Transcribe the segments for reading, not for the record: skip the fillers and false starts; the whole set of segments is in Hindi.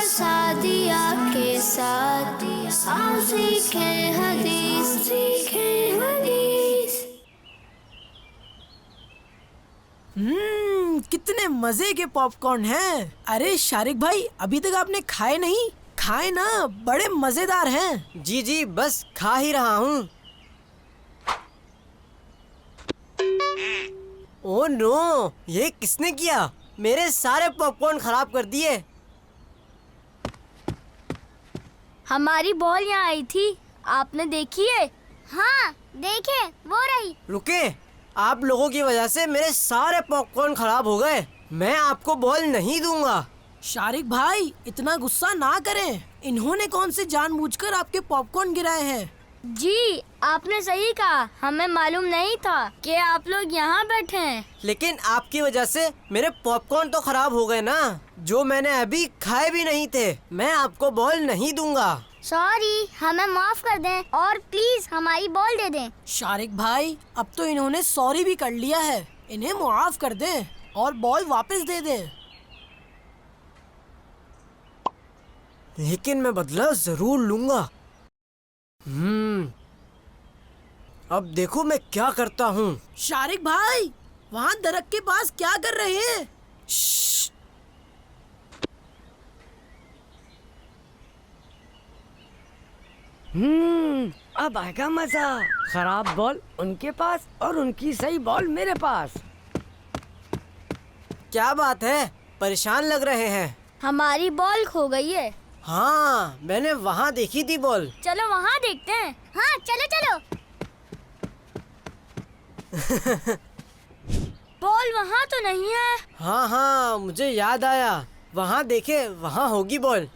सादिया के साथ आओ सीखे हदीस, सीखे हदीस। कितने मजे के पॉपकॉर्न हैं। अरे शारिक भाई, अभी तक आपने खाए नहीं? खाए ना, बड़े मजेदार हैं। जी जी, बस खा ही रहा हूँ। ओह नो, ये किसने किया? मेरे सारे पॉपकॉर्न खराब कर दिए। हमारी बॉल यहाँ आई थी, आपने देखी है? हाँ देखे, वो रही। रुके, आप लोगों की वजह से मेरे सारे पॉपकॉर्न खराब हो गए। मैं आपको बॉल नहीं दूंगा। शारिक भाई, इतना गुस्सा ना करें। इन्होंने कौन से जानबूझकर आपके पॉपकॉर्न गिराए हैं? जी आपने सही कहा, हमें मालूम नहीं था कि आप लोग यहाँ बैठे हैं। लेकिन आपकी वजह से मेरे पॉपकॉर्न तो खराब हो गए ना, जो मैंने अभी खाए भी नहीं थे। मैं आपको बॉल नहीं दूंगा। सॉरी, हमें माफ कर दें और प्लीज हमारी बॉल दे दें। शारिक भाई, अब तो इन्होंने सॉरी भी कर लिया है। इन्हें मुआफ कर दें और बॉल वापस दे दें। लेकिन मैं बदला जरूर लूंगा। अब देखो मैं क्या करता हूँ। शारिक भाई, वहाँ दरख्त के पास क्या कर रहे हैं? श्श्श। अब आएगा मजा। खराब बॉल उनके पास और उनकी सही बॉल मेरे पास। क्या बात है, परेशान लग रहे हैं? हमारी बॉल खो गई है। हाँ, मैंने वहाँ देखी थी बॉल। चलो वहाँ देखते हैं। हाँ चलो चलो। बॉल वहाँ तो नहीं है। हाँ हाँ, मुझे याद आया, वहाँ देखे, वहाँ होगी बॉल।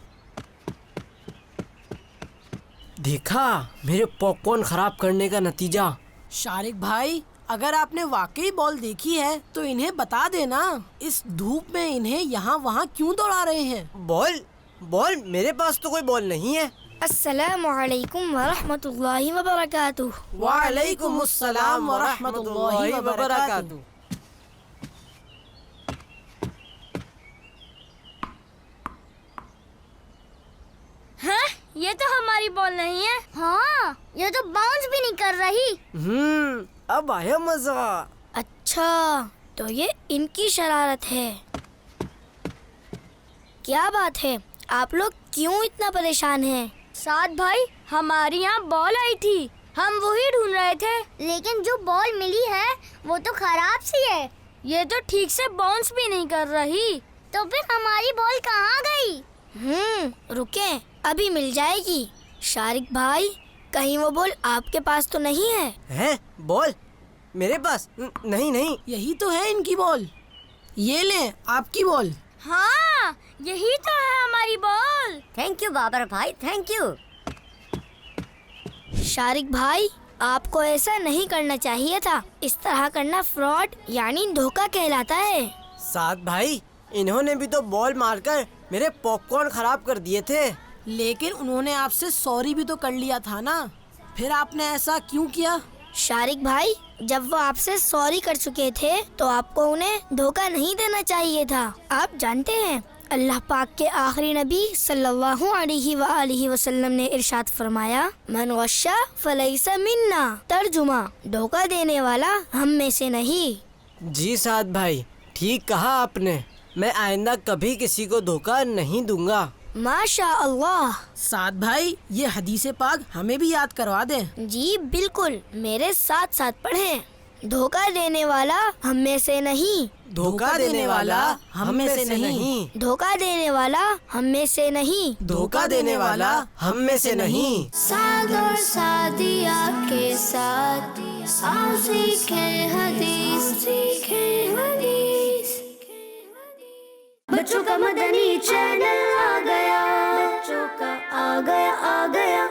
देखा, मेरे पॉपकॉर्न खराब करने का नतीजा। शारिक भाई, अगर आपने वाकई बॉल देखी है तो इन्हें बता देना। इस धूप में इन्हें यहाँ वहाँ क्यों दौड़ा रहे हैं? बॉल? बॉल? मेरे पास तो कोई बॉल नहीं है। अस्सलामु अलैकुम व रहमतुल्लाहि व बरकातुहू। वालेकुम अस्सलाम व रहमतुल्लाहि व बरकातुहू। हाँ, ये तो हमारी बॉल नहीं है। हाँ, ये तो बाउंस भी नहीं कर रही। अब आया मजा। अच्छा, तो ये इनकी शरारत है। क्या बात है, आप लोग क्यों इतना परेशान हैं? साथ भाई, हमारी यहाँ बॉल आई थी, हम वही ढूंढ रहे थे। लेकिन जो बॉल मिली है वो तो खराब सी है। ये तो ठीक से बाउंस भी नहीं कर रही। तो फिर हमारी बॉल कहाँ गई? रुके, अभी मिल जाएगी। शारिक भाई, कहीं वो बॉल आपके पास तो नहीं है? है बॉल मेरे पास? नहीं नहीं। यही तो है इनकी बॉल। ये ले आपकी बॉल। हाँ, यही तो है हमारी बॉल। थैंक यू बाबर भाई, थैंक यू। शारिक भाई, आपको ऐसा नहीं करना चाहिए था। इस तरह करना फ्रॉड यानी धोखा कहलाता है। साथ भाई, इन्होंने भी तो बॉल मारकर मेरे पॉपकॉर्न खराब कर दिए थे। लेकिन उन्होंने आपसे सॉरी भी तो कर लिया था ना, फिर आपने ऐसा क्यों किया? शारिक भाई, जब वो आपसे सॉरी कर चुके थे तो आपको उन्हें धोखा नहीं देना चाहिए था। आप जानते हैं, अल्लाह पाक के आखिरी नबी सल्लल्लाहु अलैहि वसल्लम ने इरशाद फरमाया, मन गश्शा फलैसा मिन्ना। तर्जुमा, धोखा देने वाला हम में से नहीं। जी साथ भाई, ठीक कहा आपने। मैं आइंदा कभी किसी को धोखा नहीं दूंगा। माशा अल्लाह। साथ भाई, ये हदीसे पाक हमें भी याद करवा दें। जी बिल्कुल, मेरे साथ साथ पढ़ें। धोखा देने वाला हम में से नहीं। धोखा देने वाला हम में से नहीं। धोखा देने वाला हम में से नहीं। धोखा देने वाला हम में से नहीं। साद और सादिया के साथ आओ सीखे हदीस, सीखे हदीस। बच्चों का मदनी चैनल आ गया, बच्चों का आ गया, आ गया।